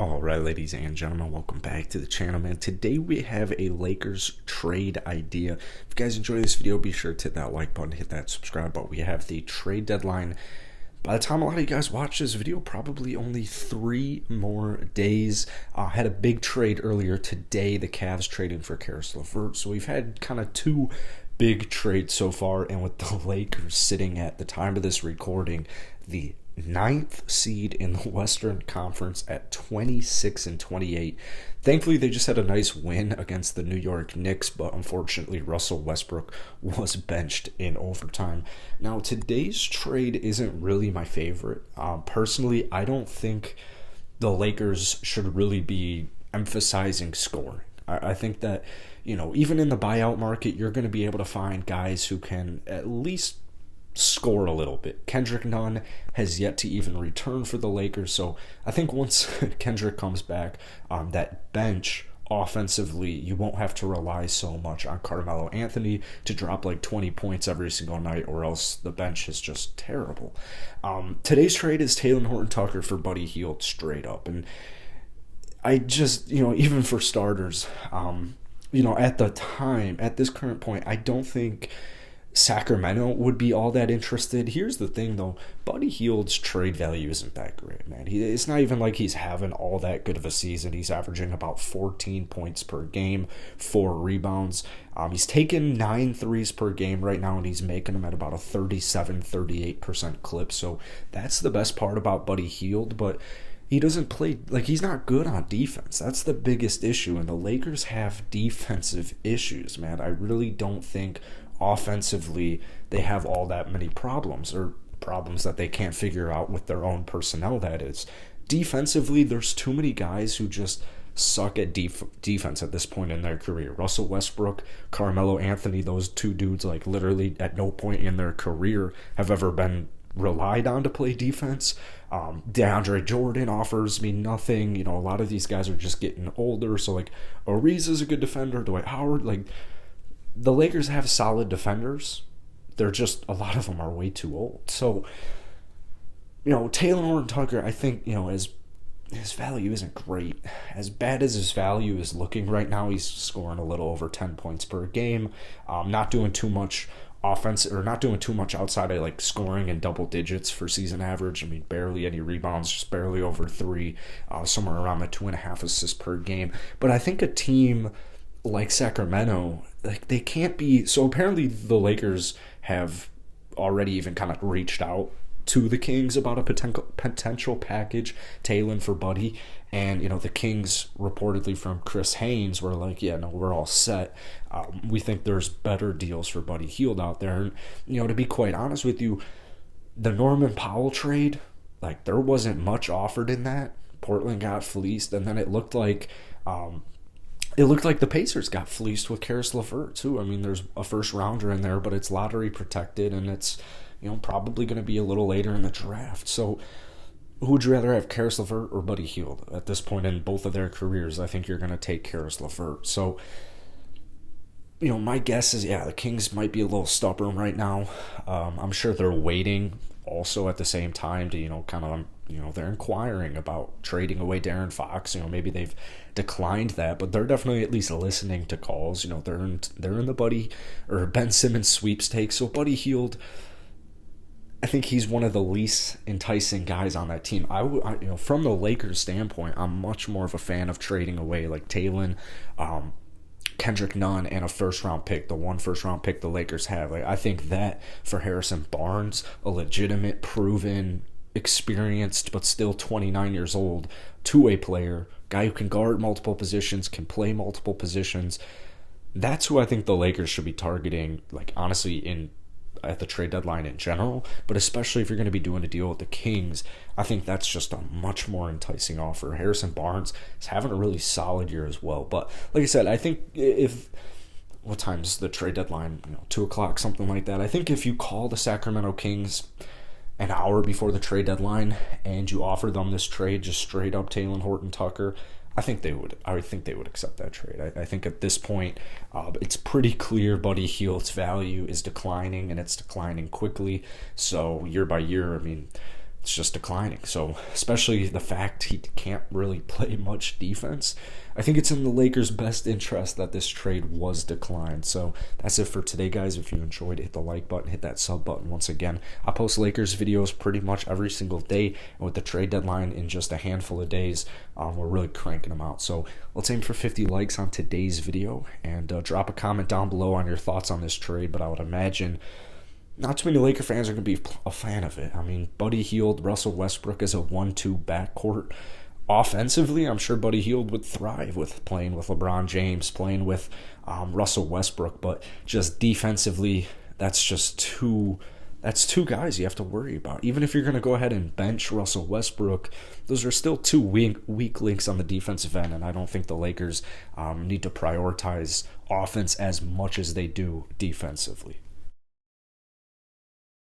All right, ladies and gentlemen, welcome back to the channel, man. Today we have a Lakers trade idea. If you guys enjoy this video, be sure to hit that like button, hit that subscribe button. We have the trade deadline. By the time a lot of you guys watch this video, probably only 3 more days. Had a big trade earlier today, the Cavs trading for Caris LeVert. So we've had kind of 2 big trades so far, and with the Lakers sitting at the time of this recording, the 9th seed in the Western Conference at 26-28. Thankfully, they just had a nice win against the New York Knicks, but unfortunately, Russell Westbrook was benched in overtime. Now, today's trade isn't really my favorite. Personally, I don't think the Lakers should really be emphasizing scoring. I think that, even in the buyout market, you're going to be able to find guys who can at least score a little bit. Kendrick Nunn has yet to even return for the Lakers, so I think once Kendrick comes back, that bench offensively, you won't have to rely so much on Carmelo Anthony to drop like 20 points every single night, or else the bench is just terrible. Today's trade is Talen Horton-Tucker for Buddy Hield straight up, and I just, even for starters, at the time, at this current point, I don't think Sacramento would be all that interested. Here's the thing, though. Buddy Hield's trade value isn't that great, man. It's not even like he's having all that good of a season. He's averaging about 14 points per game, 4 rebounds. He's taking 9 threes per game right now, and he's making them at about a 37-38% clip. So that's the best part about Buddy Hield, but he doesn't play, he's not good on defense. That's the biggest issue, and the Lakers have defensive issues, man. I really don't think offensively they have all that many problems, or problems that they can't figure out with their own personnel, that is. Defensively, there's too many guys who just suck at defense at this point in their career. Russell Westbrook, Carmelo Anthony, those 2 dudes, literally at no point in their career have ever been relied on to play defense. DeAndre Jordan offers me nothing. A lot of these guys are just getting older, so Ariza's a good defender, Dwight Howard, the Lakers have solid defenders. They're just, a lot of them are way too old. So, Talen Horton-Tucker, I think, his value isn't great. As bad as his value is looking right now, he's scoring a little over 10 points per game. Not doing too much offense, or not doing too much outside of scoring in double digits for season average. I mean, barely any rebounds, just barely over 3, somewhere around the 2.5 assists per game. But I think a team like Sacramento, they can't be. So apparently the Lakers have already even kind of reached out to the Kings about a potential package, Talen for Buddy, and the Kings reportedly from Chris Haynes were yeah, no, we're all set. We think there's better deals for Buddy Hield out there. And to be quite honest with you, the Norman Powell trade, there wasn't much offered in that. Portland got fleeced, and then it looked like the Pacers got fleeced with Caris LeVert, too. I mean, there's a first rounder in there, but it's lottery protected, and it's, probably going to be a little later in the draft. So who would you rather have, Caris LeVert or Buddy Hield? At this point in both of their careers, I think you're going to take Caris LeVert. So, my guess is, the Kings might be a little stubborn right now. I'm sure they're waiting also at the same time to, they're inquiring about trading away Darren Fox. Maybe they've declined that, but they're definitely at least listening to calls. They're in the Buddy or Ben Simmons sweepstakes. So Buddy Hield, I think he's one of the least enticing guys on that team. From the Lakers standpoint, I'm much more of a fan of trading away Talen, Kendrick Nunn, and a first-round pick, the one first-round pick the Lakers have. I think that for Harrison Barnes, a legitimate, proven, experienced, but still 29 years old, two-way player, guy who can guard multiple positions, can play multiple positions, that's who I think the Lakers should be targeting, honestly, at the trade deadline in general, but especially if you're going to be doing a deal with the Kings, I think that's just a much more enticing offer. Harrison Barnes is having a really solid year as well, but like I said, I think what time's the trade deadline? 2 o'clock, something like that. I think if you call the Sacramento Kings an hour before the trade deadline and you offer them this trade, just straight up Talen Horton-Tucker, I think they would accept that trade. I think at this point, it's pretty clear Buddy Hield's value is declining, and it's declining quickly. So year by year, I mean, it's just declining. So especially the fact he can't really play much defense, I think it's in the Lakers' best interest that this trade was declined. So that's it for today, guys. If you enjoyed, hit the like button, hit that sub button. Once again, I post Lakers videos pretty much every single day, and with the trade deadline in just a handful of days, we're really cranking them out. So let's aim for 50 likes on today's video, and drop a comment down below on your thoughts on this trade. But I would imagine not too many Laker fans are going to be a fan of it. I mean, Buddy Hield, Russell Westbrook is a 1-2 backcourt. Offensively, I'm sure Buddy Hield would thrive with playing with LeBron James, playing with Russell Westbrook, but just defensively, that's two guys you have to worry about. Even if you're going to go ahead and bench Russell Westbrook, those are still two weak links on the defensive end, and I don't think the Lakers need to prioritize offense as much as they do defensively.